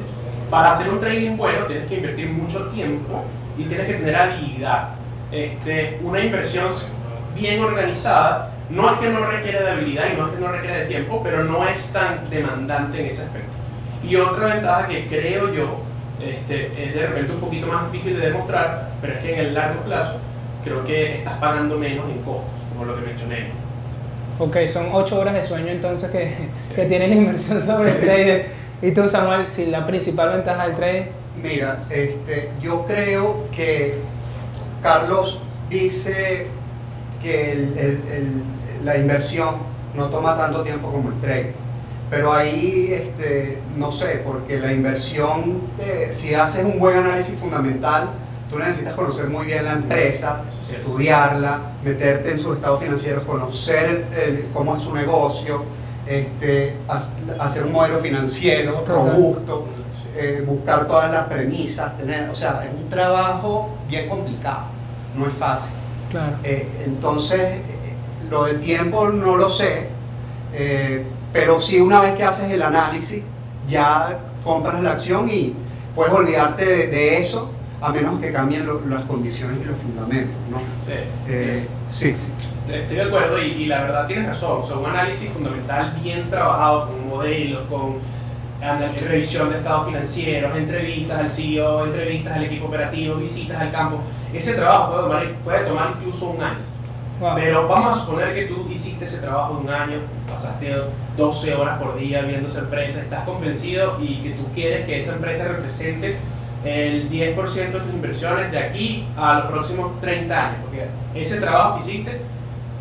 para hacer un trading bueno tienes que invertir mucho tiempo y tienes que tener habilidad. Una inversión bien organizada no es que no requiere de habilidad y no es que no requiere de tiempo, pero no es tan demandante en ese aspecto. Y otra ventaja que creo yo es de repente un poquito más difícil de demostrar, pero es que en el largo plazo creo que estás pagando menos en costos, como lo que mencioné. Ok, son 8 horas de sueño entonces que tiene la inversión sobre el trading. ¿Y tú, Samuel, si la principal ventaja del trading? Mira, yo creo que Carlos dice que la inversión no toma tanto tiempo como el trading. Pero ahí, no sé, porque la inversión, si haces un buen análisis fundamental, tú necesitas conocer muy bien la empresa, estudiarla, meterte en sus estados financieros, conocer cómo es su negocio, hacer un modelo financiero robusto. buscar todas las premisas, o sea, es un trabajo bien complicado, no es fácil. Claro. Entonces, lo del tiempo no lo sé, pero sí una vez que haces el análisis, ya compras la acción y puedes olvidarte de eso, a menos que cambien las condiciones y los fundamentos, ¿no? Sí. Sí. Estoy de acuerdo y la verdad tienes razón. O sea, un análisis fundamental bien trabajado con modelos, con revisión de estados financieros, entrevistas al CEO, entrevistas al equipo operativo, visitas al campo. Ese trabajo puede tomar incluso un año. Wow. Pero vamos a suponer que tú hiciste ese trabajo de un año, pasaste 12 horas por día viendo esa empresa, estás convencido y que tú quieres que esa empresa represente el 10% de tus inversiones de aquí a los próximos 30 años, porque ese trabajo que hiciste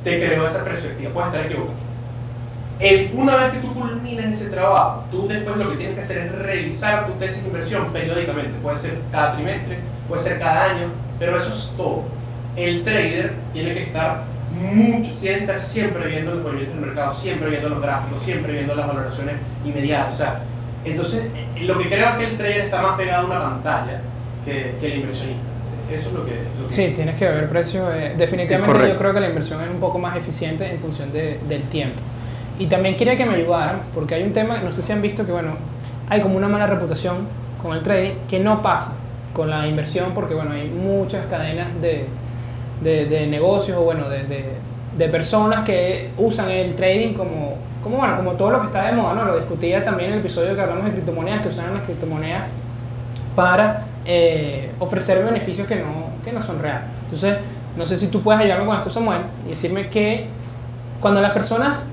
te creó esa perspectiva, puedes estar equivocado. Una vez que tú culminas ese trabajo, tú después lo que tienes que hacer es revisar tu tesis de inversión periódicamente, puede ser cada trimestre, puede ser cada año, pero eso es todo. El trader tiene que estar siempre viendo los movimientos del mercado, siempre viendo los gráficos, siempre viendo las valoraciones inmediatas. O sea, entonces, lo que creo es que el trader está más pegado a una pantalla que el inversionista. Eso es lo que Sí, tienes que ver precios. Definitivamente yo creo que la inversión es un poco más eficiente en función del tiempo. Y también quería que me ayudaran, porque hay un tema, no sé si han visto que, bueno, hay como una mala reputación con el trading que no pasa con la inversión, porque, bueno, hay muchas cadenas de negocios o, bueno, de personas que usan el trading como todo lo que está de moda, ¿no? Lo discutía también en el episodio que hablamos de criptomonedas, que usan las criptomonedas para ofrecer beneficios que no son reales. Entonces, no sé si tú puedes ayudarme con esto, Samuel, y decirme que cuando las personas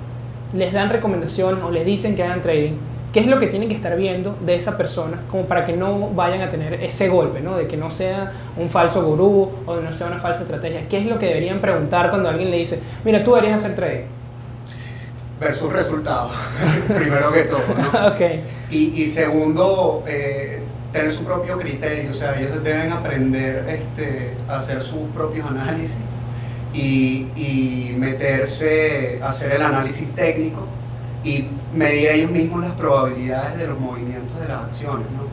les dan recomendaciones o les dicen que hagan trading, ¿qué es lo que tienen que estar viendo de esa persona como para que no vayan a tener ese golpe, ¿no? De que no sea un falso gurú o de no sea una falsa estrategia? ¿Qué es lo que deberían preguntar cuando alguien le dice, mira, tú deberías hacer trading? Ver sus resultados, primero que todo, ¿no? Okay. Y segundo, tener su propio criterio, o sea, ellos deben aprender a hacer sus propios análisis y meterse a hacer el análisis técnico y medir ellos mismos las probabilidades de los movimientos de las acciones, ¿no?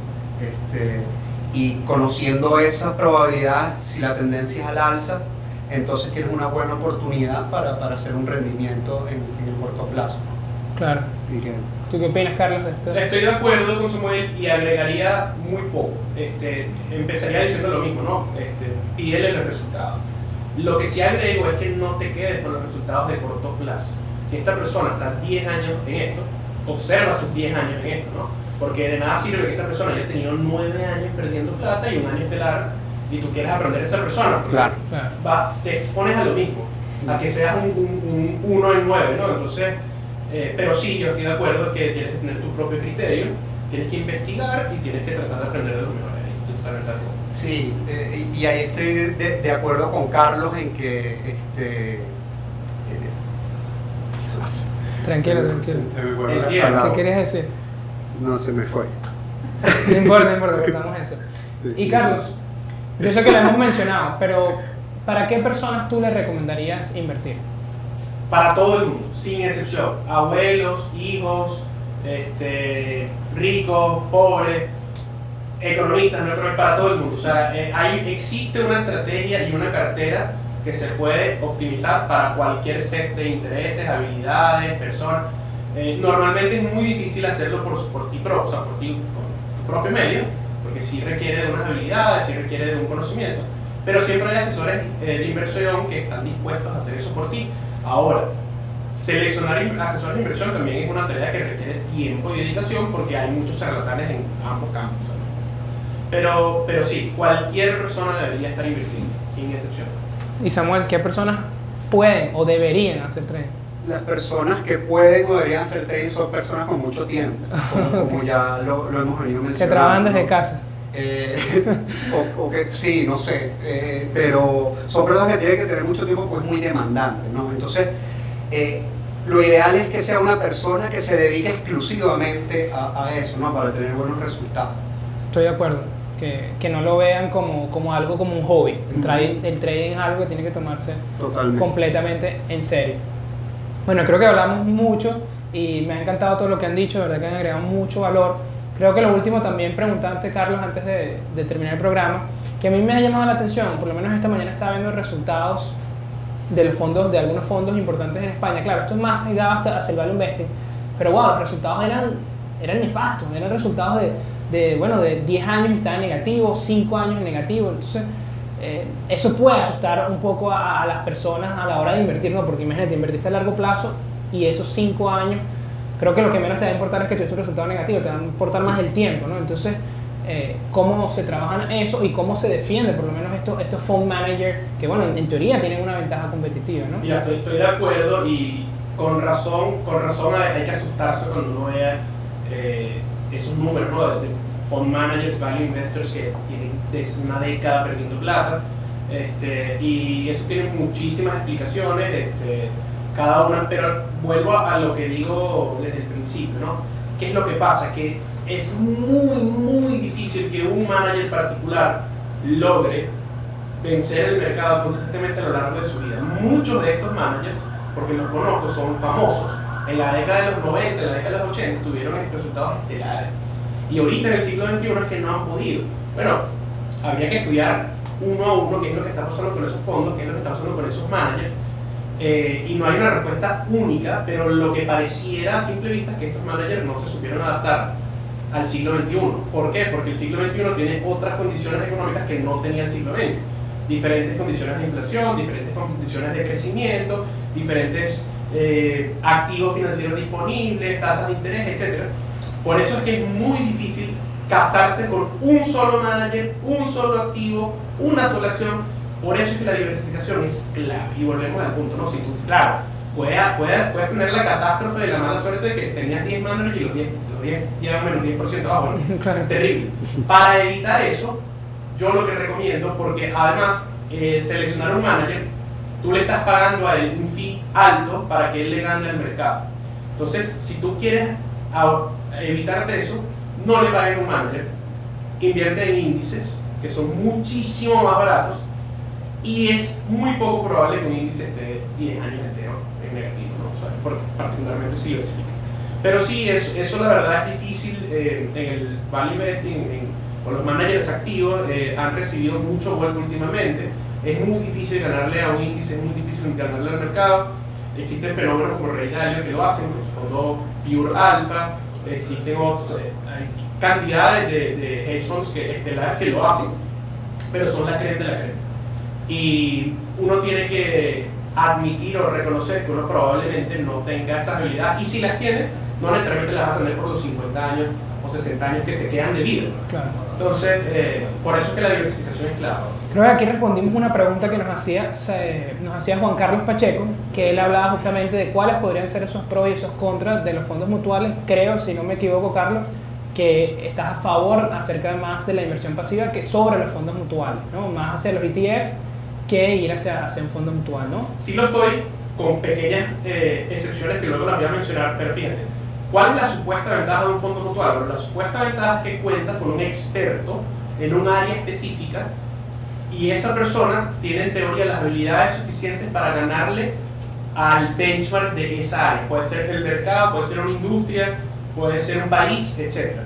Y conociendo esas probabilidades, si la tendencia es al alza, entonces tienes una buena oportunidad para hacer un rendimiento en el corto plazo, ¿no? Claro. ¿Tú qué opinas, Carlos, de esto? Estoy de acuerdo con Samuel y agregaría muy poco. Empezaría diciendo lo mismo, ¿no? Pídele los resultados. Lo que sí agrego es que no te quedes con los resultados de corto plazo. Si esta persona está 10 años en esto, observa sus 10 años en esto, ¿no? Porque de nada sirve que esta persona haya tenido 9 años perdiendo plata y un año estelar y tú quieres aprender de esa persona. Claro. Te expones a lo mismo, a que seas un 1 en 9, ¿no? Entonces, pero sí, yo estoy de acuerdo que tienes que tener tu propio criterio, tienes que investigar y tienes que tratar de aprender de los mejores. Estoy totalmente de acuerdo. Sí, y ahí estoy de acuerdo con Carlos en que Tranquilo. Se me fue Entiendo. la palabra. ¿Qué querías decir? No, se me fue. No importa, cortamos eso. Sí. Y Carlos, yo sé que lo hemos mencionado, pero ¿para qué personas tú le recomendarías invertir? Para todo el mundo, sin excepción. Abuelos, hijos, ricos, pobres, economistas, no economistas, para todo el mundo. O sea, existe una estrategia y una cartera que se puede optimizar para cualquier set de intereses, habilidades, personas. Normalmente es muy difícil hacerlo por ti propio, o sea, por tu propio medio, porque sí requiere de unas habilidades, sí requiere de un conocimiento, pero siempre hay asesores de inversión que están dispuestos a hacer eso por ti. Ahora, seleccionar asesores de inversión también es una tarea que requiere tiempo y dedicación porque hay muchos charlatanes en ambos campos, ¿sabes? Pero sí, cualquier persona debería estar invirtiendo, sin excepción. Y Samuel, ¿qué personas pueden o deberían hacer trading? Las personas que pueden o deberían hacer trading son personas con mucho tiempo, como ya lo hemos venido mencionando. Que trabajan desde ¿no? casa. O que sí, no sé, pero son personas que tienen que tener mucho tiempo, pues muy demandantes, ¿no? Entonces, lo ideal es que sea una persona que se dedique exclusivamente a eso, ¿no? Para tener buenos resultados. Estoy de acuerdo. Que no lo vean como algo, como un hobby. El trading es algo que tiene que tomarse completamente en serio. Bueno, creo que hablamos mucho y me ha encantado todo lo que han dicho, de verdad que han agregado mucho valor. Creo que lo último también preguntarte, Carlos, antes de terminar el programa, que a mí me ha llamado la atención, por lo menos esta mañana estaba viendo resultados de los fondos, de algunos fondos importantes en España. Claro, esto es más ligado hasta hacia el value investing, pero wow, los resultados eran nefastos, eran resultados de 10 años estaban negativos, 5 años negativos. Entonces eso puede asustar un poco a las personas a la hora de invertir, ¿no? Porque imagínate, invertiste a largo plazo y esos 5 años, creo que lo que menos te va a importar es que tuviste un resultado negativo, te va a importar más el tiempo, ¿no? Entonces, cómo se trabajan eso y cómo se defiende, por lo menos estos fund managers, que bueno, en teoría tienen una ventaja competitiva, ¿no? Ya estoy de acuerdo, y con razón hay que asustarse cuando uno vea esos números, ¿no? De fund managers, value investors que tienen desde una década perdiendo plata, y eso tiene muchísimas explicaciones, cada una, pero vuelvo a lo que digo desde el principio, ¿no? ¿Qué es lo que pasa? Que es muy difícil que un manager particular logre vencer el mercado consistentemente a lo largo de su vida. Muchos de estos managers, porque los conozco, son famosos. En la década de los 90, en la década de los 80 tuvieron resultados estelares. Y ahorita en el siglo XXI es que no han podido. Bueno, habría que estudiar uno a uno qué es lo que está pasando con esos fondos, qué es lo que está pasando con esos managers. Y no hay una respuesta única, pero lo que pareciera a simple vista es que estos managers no se supieron adaptar al siglo XXI. ¿Por qué? Porque el siglo XXI tiene otras condiciones económicas que no tenía el siglo XX. Diferentes condiciones de inflación, diferentes condiciones de crecimiento, diferentes activos financieros disponibles, tasas de interés, etc. Por eso es que es muy difícil casarse con un solo manager, un solo activo, una sola acción. Por eso es que la diversificación es clave. Y volvemos al punto, ¿no? Si tú, claro, puedes tener la catástrofe de la mala suerte de que tenías 10 managers y los 10 llevan menos 10%. Bueno, Claro. terrible. Para evitar eso, yo lo que recomiendo, porque además seleccionar un manager, tú le estás pagando a él un fee alto para que él le gane al mercado. Entonces, si tú quieres evitarte eso, no le pagues un manager, invierte en índices que son muchísimo más baratos, y es muy poco probable que un índice esté 10 años entero en negativo, ¿no? O sea, particularmente si diversifica. Pero sí, eso la verdad es difícil. En el value investing, con los managers activos, han recibido mucho vuelco últimamente. Es muy difícil ganarle a un índice, es muy difícil ganarle al mercado. Existen fenómenos como Ray Dalio que lo hacen, los fondos Pure Alpha, existen otros, hay cantidades de hedge funds estelares que lo hacen, pero son la crema de la crema. Y uno tiene que admitir o reconocer que uno probablemente no tenga esa habilidad, y si las tiene, no necesariamente las vas a tener por los 50 años o 60 años que te quedan de vida. Claro. Entonces, por eso es que la diversificación es clave. Creo que aquí respondimos una pregunta que nos hacía Juan Carlos Pacheco, que él hablaba justamente de cuáles podrían ser esos pros y esos contras de los fondos mutuales. Creo, si no me equivoco, Carlos, que estás a favor acerca más de la inversión pasiva que sobre los fondos mutuales, ¿no? Más hacia los ETF que ir hacia un fondo mutual, ¿no? Sí lo estoy, con pequeñas excepciones que luego las voy a mencionar, pero fíjate, ¿cuál es la supuesta ventaja de un fondo mutual? Bueno, la supuesta ventaja es que cuenta con un experto en un área específica, y esa persona tiene en teoría las habilidades suficientes para ganarle al benchmark de esa área. Puede ser el mercado, puede ser una industria, puede ser un país, etc.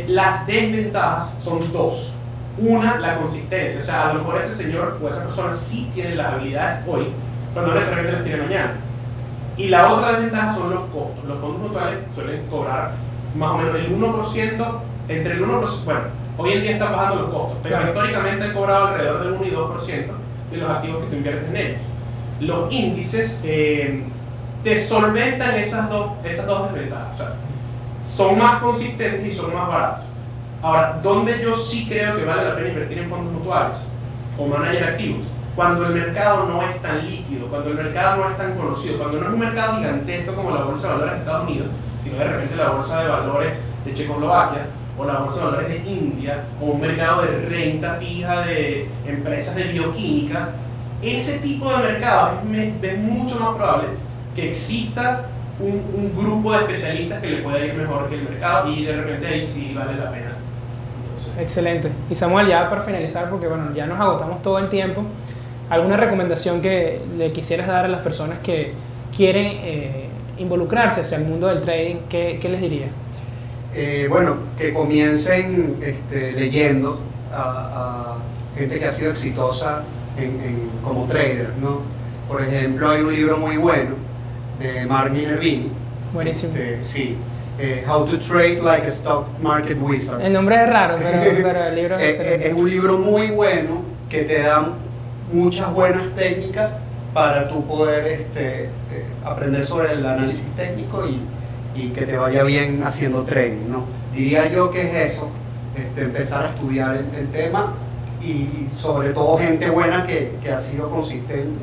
Las desventajas son dos. Una, la consistencia. O sea, a lo mejor ese señor o esa persona sí tiene las habilidades hoy, pero no necesariamente las tiene mañana. Y la otra desventaja son los costos. Los fondos mutuales suelen cobrar más o menos el 1%, entre el 1%, bueno, hoy en día están bajando los costos, pero Claro. históricamente han cobrado alrededor del 1 y 2% de los activos que tú inviertes en ellos. Los índices te solventan esas dos desventajas. O sea, son más consistentes y son más baratos. Ahora, ¿dónde yo sí creo que vale la pena invertir en fondos mutuales o managers activos? Cuando el mercado no es tan líquido, cuando el mercado no es tan conocido, cuando no es un mercado gigantesco como la bolsa de valores de Estados Unidos, sino de repente la bolsa de valores de Checoslovaquia o la bolsa de valores de India, o un mercado de renta fija de empresas de bioquímica. Ese tipo de mercados es mucho más probable que exista un grupo de especialistas que le pueda ir mejor que el mercado, y de repente ahí sí vale la pena. Entonces, Excelente. Y Samuel, ya para finalizar, porque bueno, ya nos agotamos todo el tiempo, ¿alguna recomendación que le quisieras dar a las personas que quieren involucrarse hacia el mundo del trading? ¿Qué les dirías? bueno, que comiencen leyendo a gente que ha sido exitosa como traders, ¿no? Por ejemplo, hay un libro muy bueno de Mark Minervini. Buenísimo. Sí. How to Trade Like a Stock Market Wizard. El nombre es raro, pero el libro es un libro muy bueno que te da muchas buenas técnicas para tú poder aprender sobre el análisis técnico y que te vaya bien haciendo trading, ¿no? Diría yo que es eso, empezar a estudiar el tema y sobre todo gente buena que ha sido consistente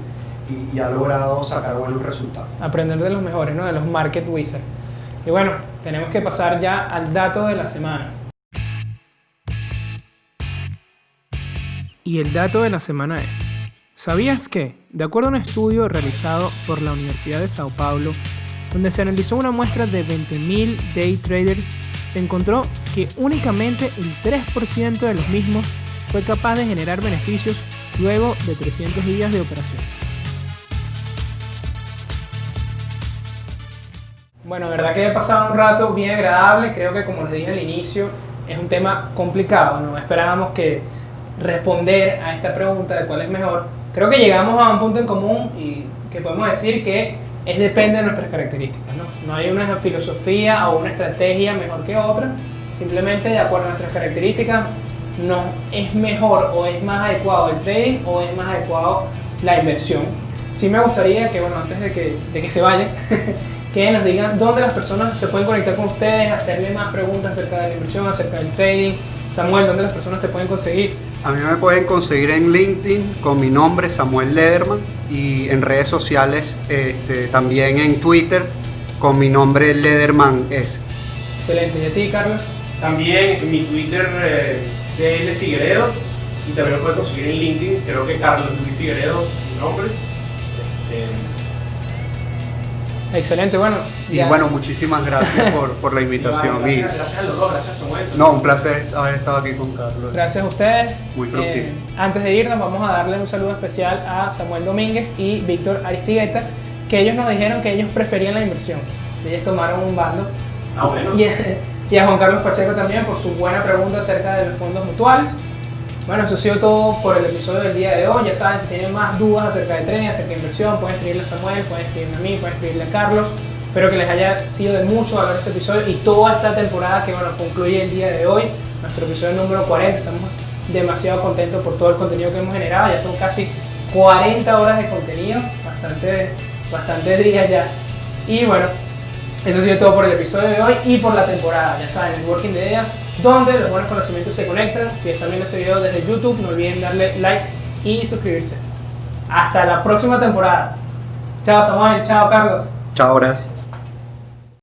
y ha logrado sacar buenos resultados. Aprender de los mejores, ¿no? De los market wizards. Y bueno, tenemos que pasar ya al dato de la semana. Y el dato de la semana es: ¿sabías que, de acuerdo a un estudio realizado por la Universidad de Sao Paulo, donde se analizó una muestra de 20.000 day traders, se encontró que únicamente el 3% de los mismos fue capaz de generar beneficios luego de 300 días de operación? Bueno, verdad que he pasado un rato bien agradable. Creo que, como les dije al inicio, es un tema complicado. No esperábamos que responder a esta pregunta de cuál es mejor. Creo que llegamos a un punto en común y que podemos decir que depende de nuestras características, ¿no? No hay una filosofía o una estrategia mejor que otra. Simplemente, de acuerdo a nuestras características, nos es mejor o es más adecuado el trading o es más adecuado la inversión. Sí me gustaría que, bueno, antes de que se vayan, que nos digan dónde las personas se pueden conectar con ustedes, hacerle más preguntas acerca de la inversión, acerca del trading. Samuel, ¿dónde las personas te pueden conseguir? A mí me pueden conseguir en LinkedIn con mi nombre, Samuel Lederman, y en redes sociales, también en Twitter con mi nombre, Lederman S. Excelente. ¿Y a ti, Carlos? También en mi Twitter, CL Figueredo, y también lo pueden conseguir en LinkedIn, creo que Carlos Luis Figueredo, mi nombre. Excelente, bueno. Y bueno, muchísimas gracias por la invitación. Gracias a los dos, gracias Samuel. No, un placer haber estado aquí con Carlos. Gracias a ustedes. Muy fructífero. Antes de irnos, vamos a darle un saludo especial a Samuel Domínguez y Víctor Aristigueta, que ellos nos dijeron que ellos preferían la inversión. Ellos tomaron un bando. Ah, bueno. Y a Juan Carlos Pacheco también por su buena pregunta acerca de los fondos mutuales. Bueno, eso ha sido todo por el episodio del día de hoy. Ya saben, si tienen más dudas acerca de trading, acerca de inversión, pueden escribirle a Samuel, pueden escribirme a mí, pueden escribirle a Carlos. Espero que les haya sido de mucho valor este episodio y toda esta temporada que, bueno, concluye el día de hoy, nuestro episodio número 40. Estamos demasiado contentos por todo el contenido que hemos generado. Ya son casi 40 horas de contenido, bastantes días ya. Y bueno, eso ha sido todo por el episodio de hoy y por la temporada. Ya saben, Networking de Ideas, donde los buenos conocimientos se conectan. Si están viendo este video desde YouTube, no olviden darle like y suscribirse. Hasta la próxima temporada. Chao Samuel, chao Carlos. Chao, gracias.